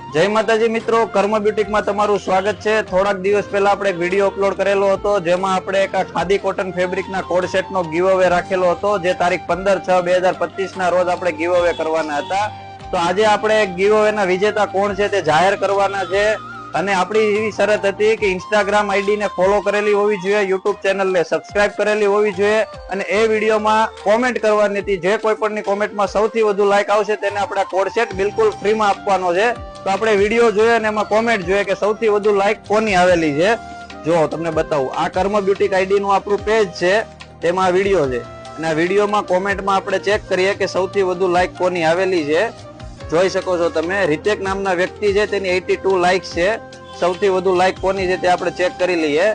जय माताजी मित्रों, कर्म ब्यूटिक में तमारू स्वागत है। थोड़ा दिवस पहला आपणे एक विडियो अपलोड करेलो हतो, जेमां आपणे एक खादी कॉटन फेब्रिक ना कोड सेट नो गिव अवे राखेलो हतो, जे तारीख 15/6/2025 ना रोज आपणे गिव अवे करवाना हता। तो आज आपणे गिव अवे ना विजेता कोण छे ते जाહેર करवाना छे અને આપણી એવી શરત હતી કે ઇન્સ્ટાગ્રામ આઈડી ને ફોલો કરેલી હોવી જોઈએ, યુટ્યુબ ચેનલ ને સબસ્ક્રાઇબ કરેલી હોવી જોઈએ અને એ વિડીયોમાં કોમેન્ટ કરવાની હતી। જે કોઈ પણની કોમેન્ટમાં સૌથી વધુ લાઈક આવશે તેને આપણે કોડ સેટ બિલકુલ ફ્રીમાં આપવાનો છે। તો આપણે વિડીયો જોઈએ અને એમાં કોમેન્ટ જોઈએ કે સૌથી વધુ લાઈક કોની આવેલી છે। જો તમને બતાવું, આ કર્મ બ્યુટિક આઈડી નું આપણું પેજ છે, તેમાં વિડીયો છે અને આ વિડીયોમાં કોમેન્ટમાં આપણે ચેક કરીએ કે સૌથી વધુ લાઈક કોની આવેલી છે। જોઈ શકો છો તમે, રિતેક નામના વ્યક્તિ છે, તેની 82 લાઈક્સ છે। સૌથી વધુ લાઈક કોની છે તે આપણે ચેક કરી લઈએ।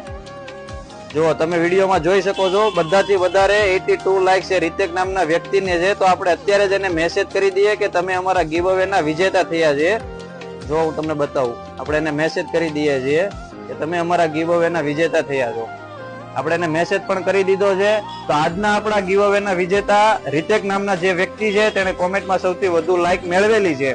જો તમે વિડીયોમાં જોઈ શકો છો, બધાથી વધારે 82 લાઈક છે રિતેક નામના વ્યક્તિને છે। તો આપણે અત્યારે જ એને મેસેજ કરી દઈએ કે તમે અમારા ગીવ અવે ના વિજેતા થયા છે। જો હું તમને બતાવું, આપણે એને મેસેજ કરી દઈએ છીએ કે તમે અમારા ગીવ અવે ના વિજેતા થયા છો। આપણે એને મેસેજ પણ કરી દીધો છે। તો આજના આપણા ગીવ અવે ના વિજેતા રિતેક નામના જે વ્યક્તિ છે, તેને કોમેન્ટમાં સૌથી વધુ લાઈક મેળવેલી છે,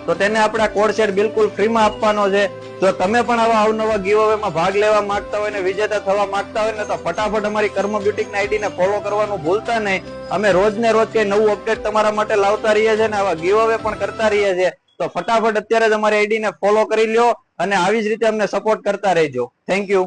તો તેને આપણા કોડ સેટ બિલકુલ ફ્રીમાં આપવાનો છે। જો તમે પણ આવા અવનવા ગીવ અવે માં ભાગ લેવા માંગતા હોય ને વિજેતા થવા માંગતા હોય ને, તો ફટાફટ અમારી કર્મ બ્યુટિક ના આઈડી ને ફોલો કરવાનું ભૂલતા નહીં। અમે રોજ ને રોજ કઈ નવું અપડેટ તમારા માટે લાવતા રહીએ છીએ ને આવા ગીવ અવે પણ કરતા રહીએ છીએ। તો ફટાફટ અત્યારે જ અમારી આઈડી ને ફોલો કરી લ્યો અને આવી જ રીતે અમને સપોર્ટ કરતા રહેજો। Thank you.